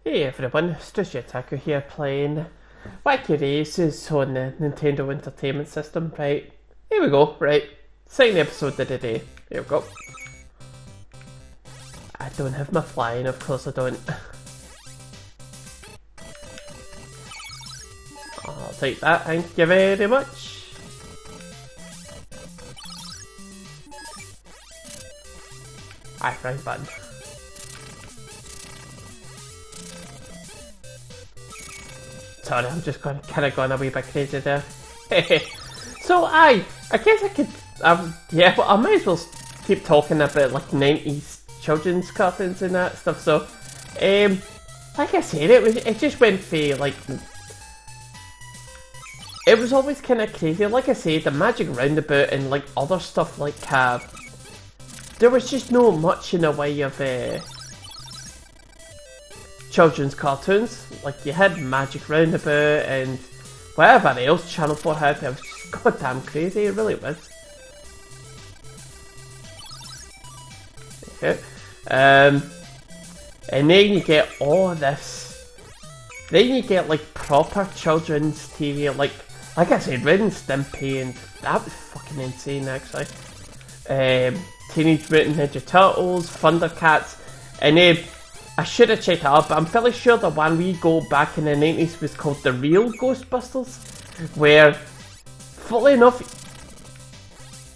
Hey everyone, it's just Otaku here playing Wacky Races on the Nintendo Entertainment System. Right, here we go, right, second episode of the day. Here we go. I don't have my flying, of course I don't. I'll take that, thank you very much. Aye, right button. Sorry, I'm just kind of going a wee bit crazy there. So, I guess I could, yeah, but I might as well keep talking about like 90s children's cartoons and that stuff. So, like I said, it just went for like, it was always kind of crazy. Like I said, the Magic Roundabout and like other stuff like there was just no much in the way of children's cartoons. Like you had Magic Roundabout and whatever else Channel 4 had. It was just goddamn crazy, it really was. Okay. And then you get all this. Then you get like proper children's TV, like I said, Ren and Stimpy, and that was fucking insane actually. Teenage Mutant Ninja Turtles, Thundercats, and I should have checked it out, but I'm fairly sure the one we go back in the 90s was called The Real Ghostbusters, where, funnily enough,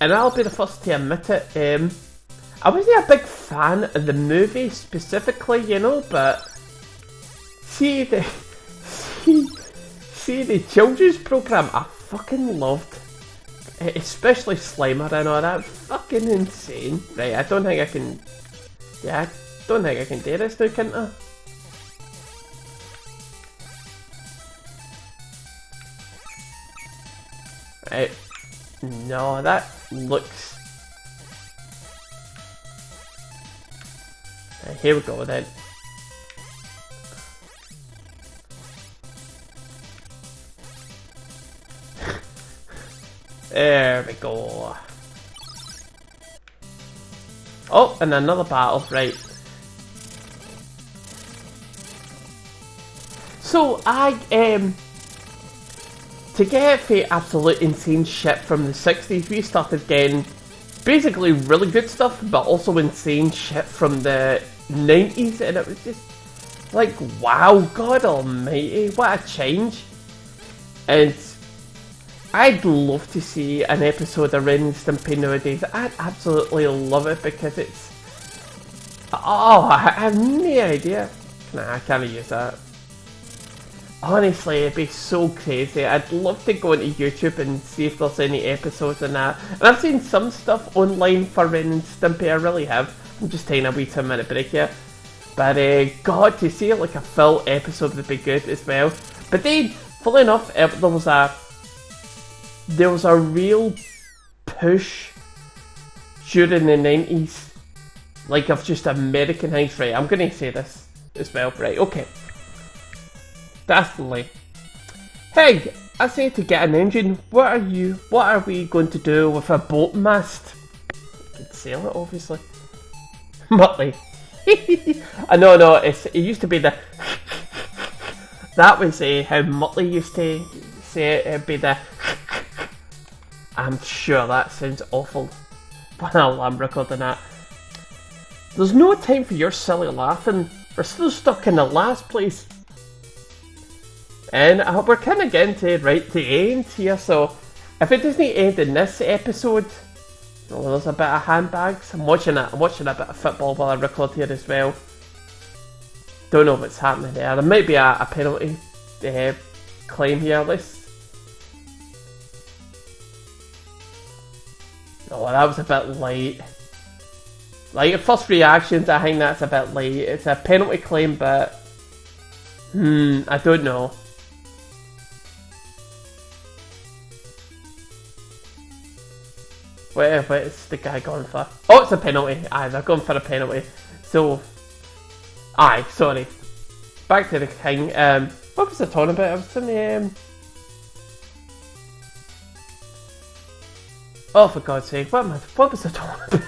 and I'll be the first to admit it, I wasn't a big fan of the movie specifically, you know, but see the children's programme I fucking loved. Especially Slimer and all that, fucking insane. Right, I don't think I can do this now, can I? Right. No, that looks... Right, here we go then. There we go. Oh, and another battle, right. So to get the absolute insane shit from the 60s, we started getting basically really good stuff, but also insane shit from the 90s, and it was just like, wow, God almighty, what a change. And I'd love to see an episode of Ren and Stimpy nowadays. I'd absolutely love it because it's... Oh, I have no idea. Nah, I can't use that. Honestly, it'd be so crazy. I'd love to go into YouTube and see if there's any episodes in that. And I've seen some stuff online for Ren and Stimpy, I really have. I'm just taking a wee 2-minute break here. But God, to see like a full episode would be good as well. But then, funnily enough, there was a real push during the 90s, like of just Americanized, right, I'm going to say this as well, right, okay. Definitely. Hey, I say to get an engine, what are we going to do with a boat mast? We could sail it, obviously. Muttley. No, it used to be the... That was how Muttley used to say it, it'd be the... I'm sure that sounds awful while I'm recording that. There's no time for your silly laughing. We're still stuck in the last place. And we're kind of getting to the end here, so if it doesn't end in this episode, well, there's a bit of handbags. I'm watching a bit of football while I record here as well. Don't know what's happening there. There might be a penalty claim here. Oh, that was a bit late. Like, at first reactions, I think that's a bit late. It's a penalty claim, but... I don't know. What is the guy going for? Oh, it's a penalty. Aye, they're going for a penalty. So... Aye, sorry. Back to the thing. What was I talking about? I was in the... Oh, for God's sake, what was I talking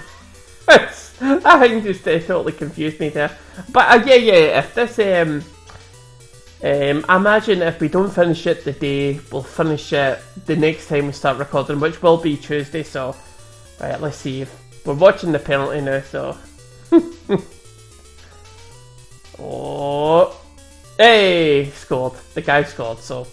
about? That thing just totally confused me there. But yeah, if this I imagine if we don't finish it today, we'll finish it the next time we start recording, which will be Tuesday, so... Right, let's see. We're watching the penalty now, so... Oh... Hey! Scored. The guy scored, so...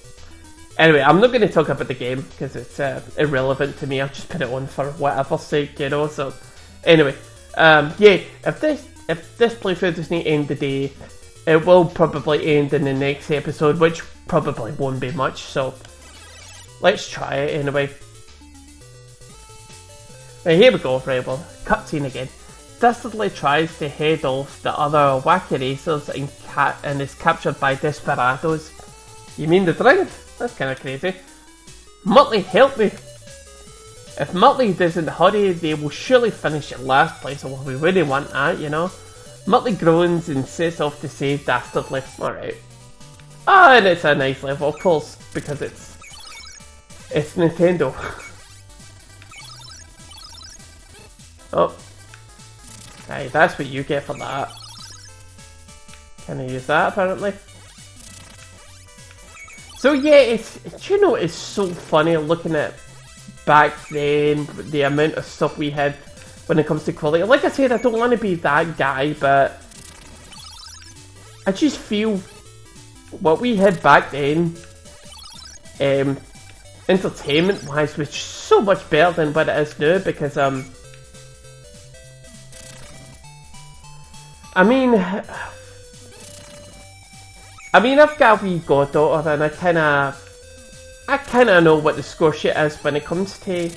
Anyway, I'm not going to talk about the game, because it's irrelevant to me. I'll just put it on for whatever's sake, you know, so... Anyway, yeah, if this playthrough doesn't end today, it will probably end in the next episode, which probably won't be much, so... Let's try it anyway. Right, here we go, right, well, cutscene again. Dastardly tries to head off the other wacky racers and is captured by desperados. You mean the drink? That's kind of crazy. Muttley, help me! If Muttley doesn't hurry, they will surely finish at last place, or we really want that, you know? Muttley groans and sets off to save Dastardly. Alright. Ah, and it's a nice level, of course, because it's Nintendo. Oh. Hey, that's what you get for that. Can I use that, apparently? So yeah, you know, it's so funny looking at back then, the amount of stuff we had when it comes to quality. Like I said, I don't want to be that guy, but I just feel what we had back then, entertainment-wise, was so much better than what it is now, because, I mean, I've got a wee goddaughter, and I kinda know what the score shit is when it comes to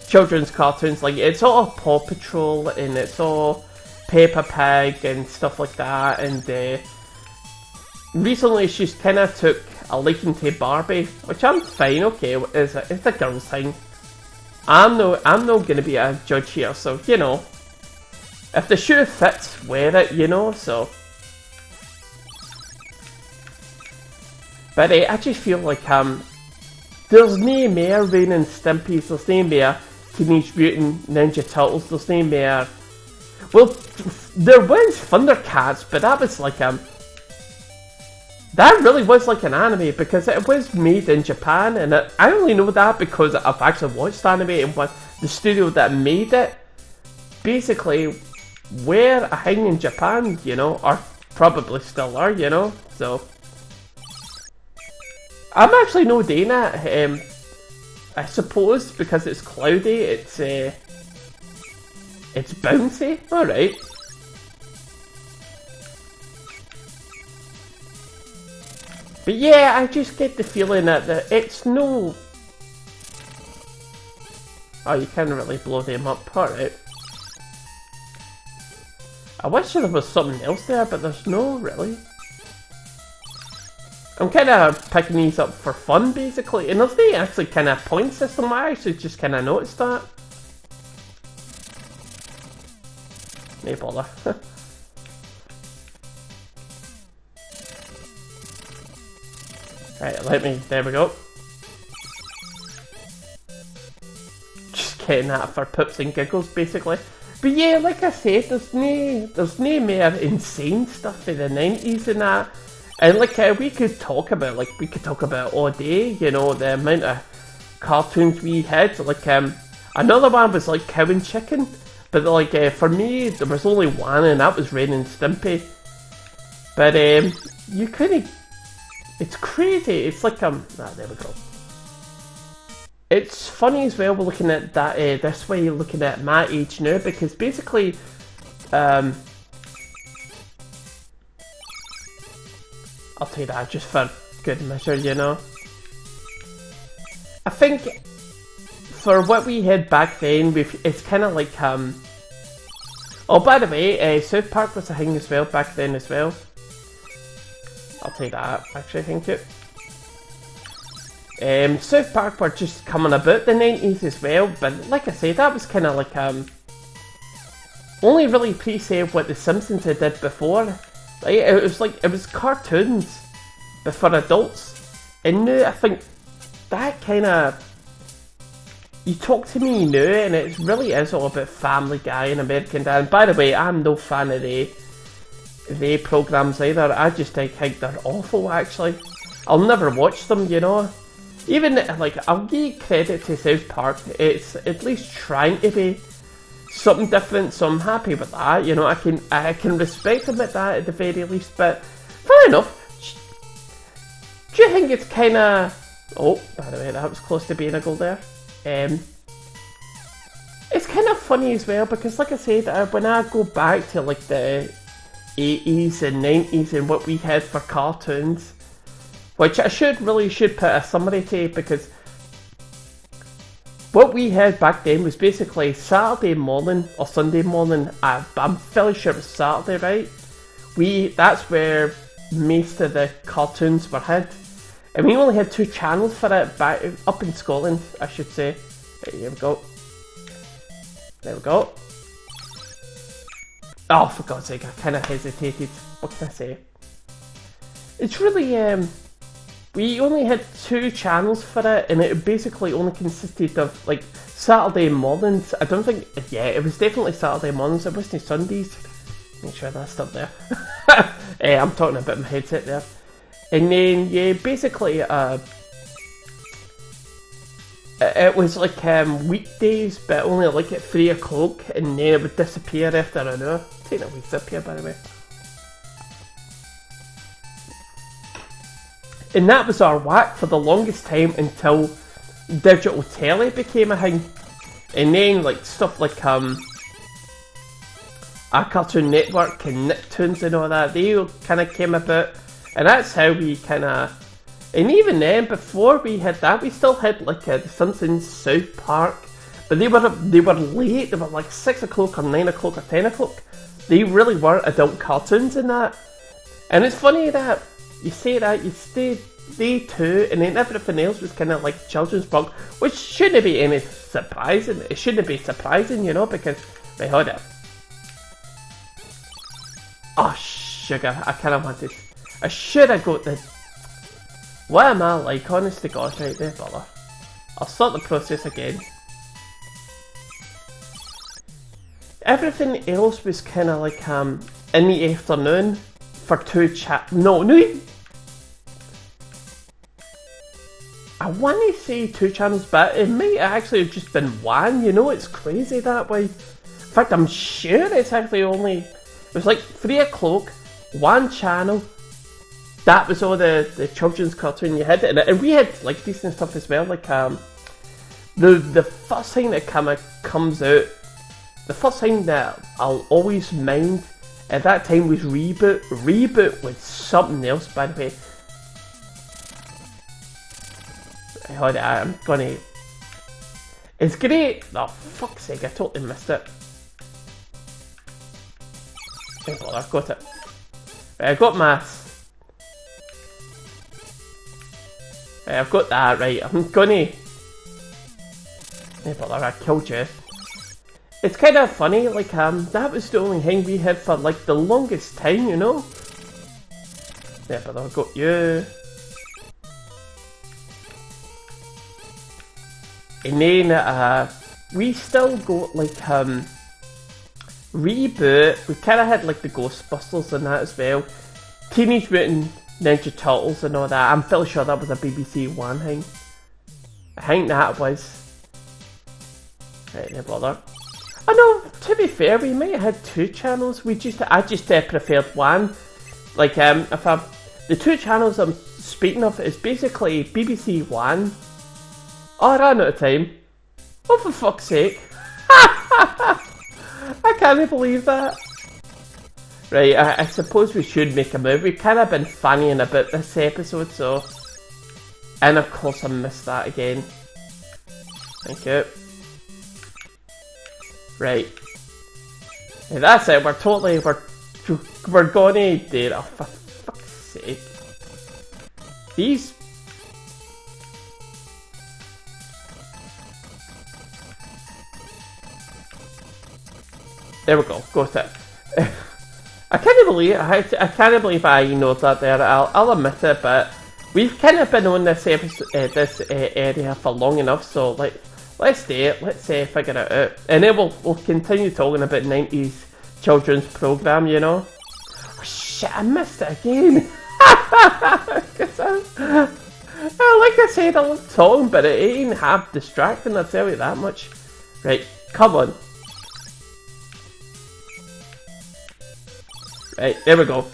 children's cartoons. Like, it's all Paw Patrol, and it's all Peppa Pig, and stuff like that, and, recently she's kinda took a liking to Barbie, which I'm fine, okay, it's a girl's thing. I'm not gonna be a judge here, so, you know, if the shoe fits, wear it, you know, so... But I just feel like, there's no more Ren and Stimpy's, there's no more Teenage Mutant Ninja Turtles, there's no more... Well, there was Thundercats, but that was like, that really was like an anime, because it was made in Japan, and I only know that because I've actually watched anime, and what the studio that made it, basically, were a thing in Japan, you know, or probably still are, you know, so... I'm actually no doing that. I suppose because it's cloudy, it's bouncy. All right. But yeah, I just get the feeling that it's no. Oh, you can't really blow them up. All right. I wish there was something else there, but there's no really. I'm kind of picking these up for fun, basically, and there's no actually kind of point system. I actually just kind of noticed that. No bother. Right, there we go. Just getting that for pips and giggles, basically. But yeah, like I said, there's no more insane stuff in the 90s and that. And like we could talk about all day, you know, the amount of cartoons we had. Like another one was like Cow and Chicken, but like for me there was only one, and that was Ren and Stimpy. But you couldn't. It's crazy. It's like there we go. It's funny as well. We're looking at that this way, looking at my age now, because basically, I'll tell you that just for good measure, you know. I think for what we had back then, it's kind of like oh, by the way, South Park was a thing as well back then as well. I'll tell you that. Actually, thank you. South Park were just coming about the 90s as well, but like I said, that was kind of like only really pre-saved what the Simpsons had did before. Like, it was cartoons, but for adults. And now I think that kind of, you talk to me now, and it really is all about Family Guy and American Dad. And by the way, I'm no fan of the the programs either. I just think they're awful, actually. I'll never watch them, you know. Even, like, I'll give credit to South Park. It's at least trying to be something different, so I'm happy with that, you know. I can respect them at that at the very least, but fair enough. Do you think it's kind of... Oh, by the way, that was close to being a goal there. It's kind of funny as well, because like I said, when I go back to like the 80s and 90s and what we had for cartoons, which I really should put a summary to, because what we had back then was basically Saturday morning or Sunday morning. I'm fairly sure it was Saturday, right? That's where most of the cartoons were had, and we only had 2 channels for it back up in Scotland, I should say. Right, here we go. There we go. Oh, for God's sake, I kind of hesitated. What can I say? It's really, we only had 2 channels for it, and it basically only consisted of, like, Saturday mornings. I don't think, yeah, it was definitely Saturday mornings. It wasn't Sundays. Make sure that's up there. I'm talking about my headset there. And then, yeah, basically, it was like weekdays, but only like at 3 o'clock, and then it would disappear after an hour. Take a wee sip here, by the way. And that was our whack for the longest time until digital telly became a thing. And then like stuff like our Cartoon Network and Nicktoons and all that, they kind of came about, and that's how we kind of. And even then, before we had that, we still had like The Simpsons, South Park, but they were late. They were like 6 o'clock or 9 o'clock or 10 o'clock. They really were adult cartoons in that. And it's funny that you say that, you stay too, and then everything else was kind of like children's bug, which shouldn't be any surprising. It shouldn't be surprising, you know, because wait, hold up. Oh sugar! I should have got the. What am I like? Honest to God, right there, brother. I'll start the process again. Everything else was kind of like in the afternoon for 2 No. I want to say 2 channels, but it might actually have just been 1. You know, it's crazy that way. In fact, I'm sure it's actually only. It was like 3 o'clock, 1 channel. That was all the children's cartoon you had, and we had like decent stuff as well. Like the first thing that comes out, the first thing that I'll always mind at that time was Reboot. Reboot was something else, by the way. Hold on, I'm gonna. It's great. Oh fuck's sake! I totally missed it. Hey, brother, I've got it. Right, I got maths. Right, I've got that, right, I'm gonna... Hey brother, I killed you. It's kind of funny, like, that was the only thing we had for, like, the longest time, you know? Yeah, brother, I got you. And then, we still got, like, Reboot. We kind of had, like, the Ghostbusters and that as well. Teenage Mutant Ninja Turtles and all that. I'm fairly sure that was a BBC One thing. I think that was. Right there, brother. Oh no, to be fair, we might have had 2 channels. I just preferred 1. Like the 2 channels I'm speaking of is basically BBC One. Oh, I ran out of time. Oh, for fuck's sake! I can't believe that. Right, I suppose we should make a move. We've kind of been fannying about this episode, so... And of course I missed that again. Thank you. Right. Yeah, that's it, we're gonna do it. Oh, for fuck's sake. These... There we go, got it. I can't believe I ignored that there. I'll admit it, but we've kind of been on this episode, area for long enough. So let's do it. Let's figure it out, and then we'll continue talking about 90s children's program. You know. Oh, shit, I missed it again. Like I said, I love talking, but it ain't half distracting, I'll tell you that much. Right, come on. Right, there we go.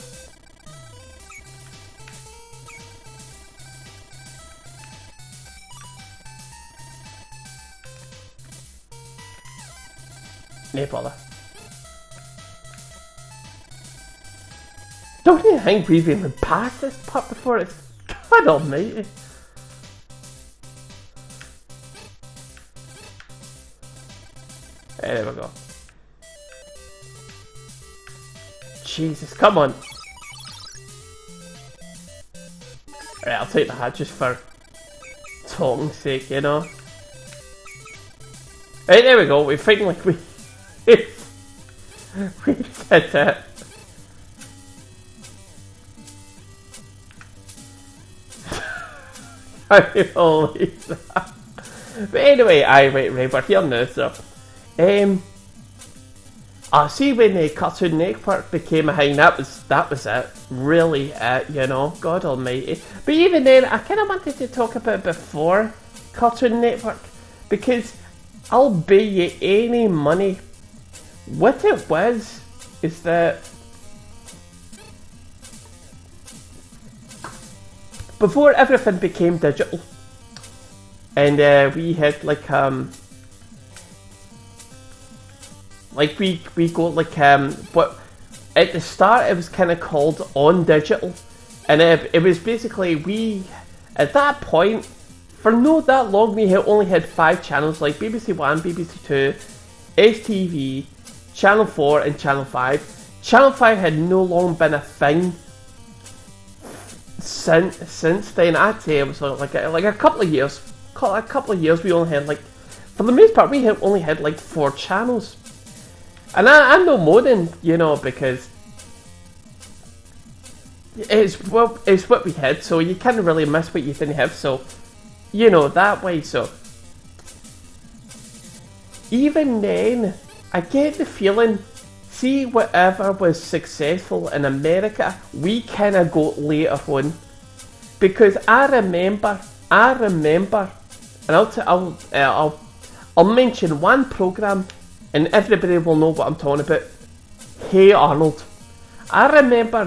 No bother. Don't you think we've even passed this part before? It's God almighty. There we go. Jesus, come on. Right, I'll take the hat just for talking's sake, you know. Right, there we go. We think like we did it. I believe that. But anyway, right, we're here now, so. I see when the Cartoon Network became a thing, that was it. Really it, you know, God almighty. But even then, I kind of wanted to talk about before Cartoon Network, because I'll bet you any money, what it was is that before everything became digital, and we had like we go like what at the start it was kind of called On Digital, and it was basically we at that point for not that long we had only had 5 channels like BBC One, BBC Two, STV, Channel 4 and Channel 5. Channel 5 had no long been a thing since then. I'd say it was like a couple of years. A couple of years we only had like, for the most part we had only had like 4 channels. And I know more than, you know, because it's what we had, so you can't really miss what you didn't have, so, you know, that way, so. Even then, I get the feeling, see whatever was successful in America, we kind of got later on. Because I remember, and I'll mention one program, and everybody will know what I'm talking about. Hey Arnold. I remember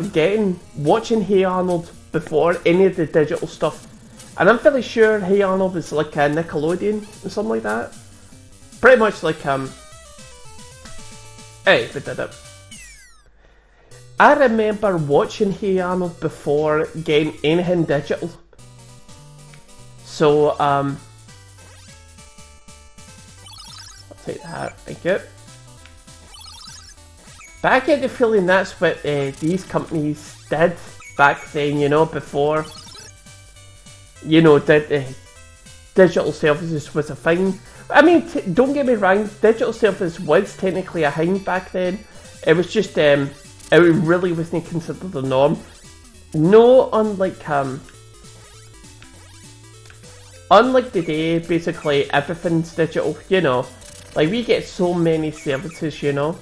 watching Hey Arnold before any of the digital stuff. And I'm fairly sure Hey Arnold was like a Nickelodeon or something like that. Pretty much like, hey, we did it. I remember watching Hey Arnold before getting anything digital. So, I'll take that, thank you. But I get the feeling that's what these companies did back then, you know, before, you know, digital services was a thing. I mean, don't get me wrong, digital service was technically a thing back then. It was just, it really wasn't considered the norm. No, unlike today, basically everything's digital, you know. Like, we get so many services, you know.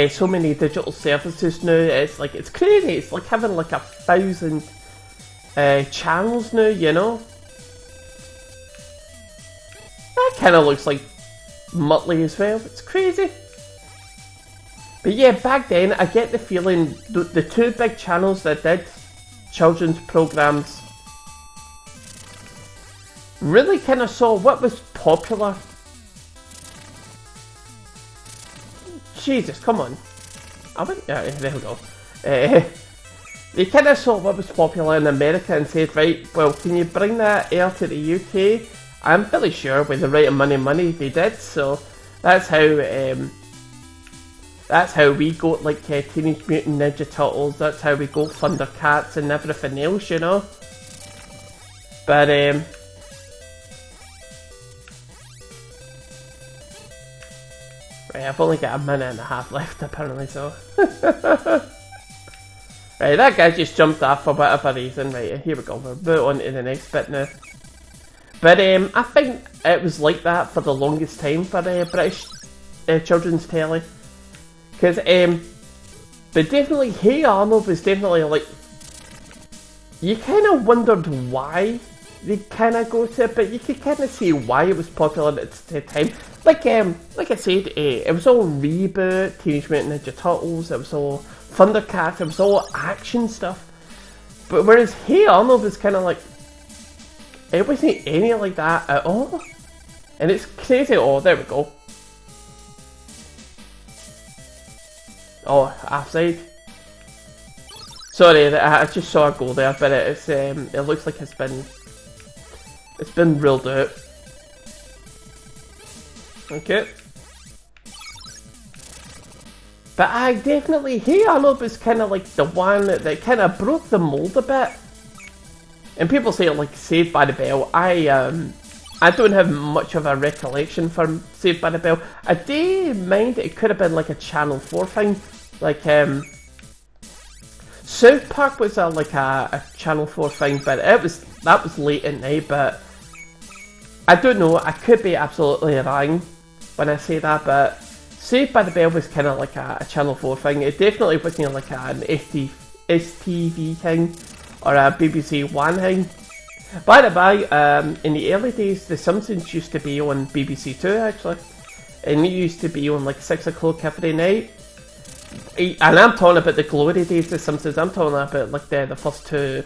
So many digital services now, it's like, it's crazy. It's like having like 1,000 channels now, you know. That kind of looks like Muttley as well, it's crazy. But yeah, back then, I get the feeling the 2 big channels that did children's programs really kind of saw what was popular. Jesus, come on. There we go. They kind of saw what was popular in America and said, right, well, can you bring that here to the UK? I'm fairly sure with the right amount of money they did, so that's how we got like Teenage Mutant Ninja Turtles, that's how we got Thundercats and everything else, you know. But right, I've only got a minute and a half left apparently, so. Right, that guy just jumped off for whatever reason. Right, here we go, we'll move on to the next bit now. But I think it was like that for the longest time for British children's telly. Because But definitely, Hey Arnold was definitely like, you kind of wondered why they kind of go to it, but you could kind of see why it was popular at the time. Like I said, it was all Reboot, Teenage Mutant Ninja Turtles, it was all Thundercats, it was all action stuff. But whereas Hey Arnold was kind of like, it wasn't any like that at all. And it's crazy. Oh, there we go. Oh, offside. Sorry, I just saw a goal there, but it's it looks like it's been ruled out. Okay. But I definitely, Hey Arnold was kind of like the one that kind of broke the mold a bit. And people say like Saved by the Bell. I don't have much of a recollection from Saved by the Bell. I do mind it could have been like a Channel 4 thing. Like, South Park was like a Channel 4 thing, but that was late at night, but I don't know, I could be absolutely wrong when I say that, but Saved by the Bell was kind of like a Channel 4 thing. It definitely wasn't like an STV thing or a BBC One thing. By the by, in the early days, The Simpsons used to be on BBC Two actually, and it used to be on like 6 o'clock every night. And I'm talking about the glory days of The Simpsons. I'm talking about like the first 2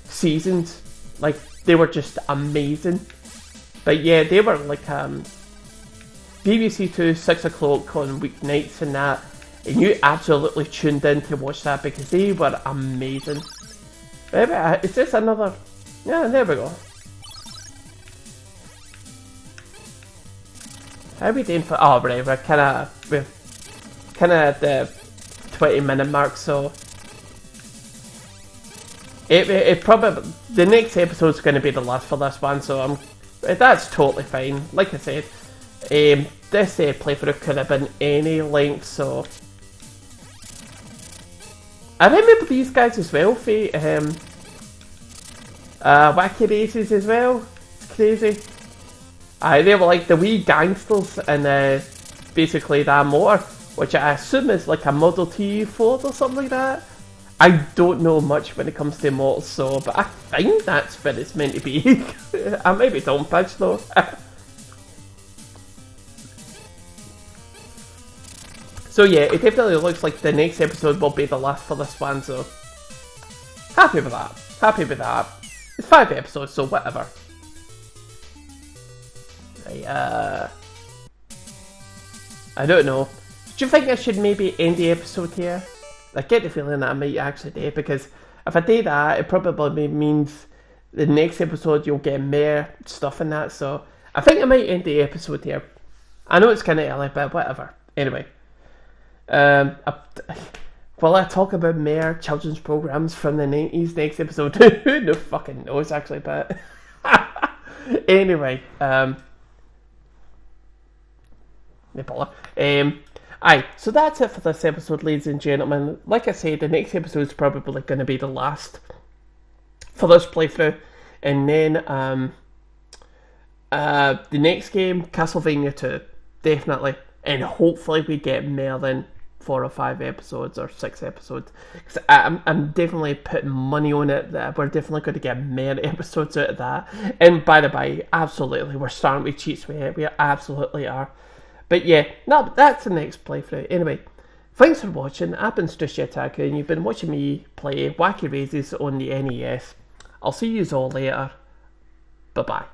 seasons. Like, they were just amazing. But yeah, they were like BBC Two, 6 o'clock on weeknights and that. And you absolutely tuned in to watch that because they were amazing. Maybe is this another? Yeah, there we go. How are we doing for? Oh, right, we're kind of at the 20-minute mark, so it probably the next episode's going to be the last for this one, so that's totally fine. Like I said, this playthrough could have been any length, so I remember these guys as well, Wacky Races as well. It's crazy. They were like the wee gangsters and basically that motor, which I assume is like a Model T Ford or something like that. I don't know much when it comes to motors, so but I think that's what it's meant to be. I maybe don't pitch though. So yeah, it definitely looks like the next episode will be the last for this one, so happy with that. Happy with that. It's 5 episodes, so whatever. I don't know. Do you think I should maybe end the episode here? I get the feeling that I might actually do, because if I do that, it probably means the next episode you'll get more stuff in that, so I think I might end the episode here. I know it's kind of early, but whatever. Anyway. Will I talk about more children's programs from the 90s next episode? Who no fucking knows, actually, but anyway, aye, so that's it for this episode, ladies and gentlemen. Like I said, the next episode is probably going to be the last for this playthrough, and then the next game, Castlevania 2, definitely, and hopefully we get more than 4 or 5 episodes or 6 episodes, because I'm definitely putting money on it that we're definitely going to get more episodes out of that. And by the by, absolutely, we're starting with cheats with it. We absolutely are. But yeah, no, that's the next playthrough. Anyway, thanks for watching. I've been Otaku, and you've been watching me play Wacky Races on the NES. I'll see you all later. Bye bye.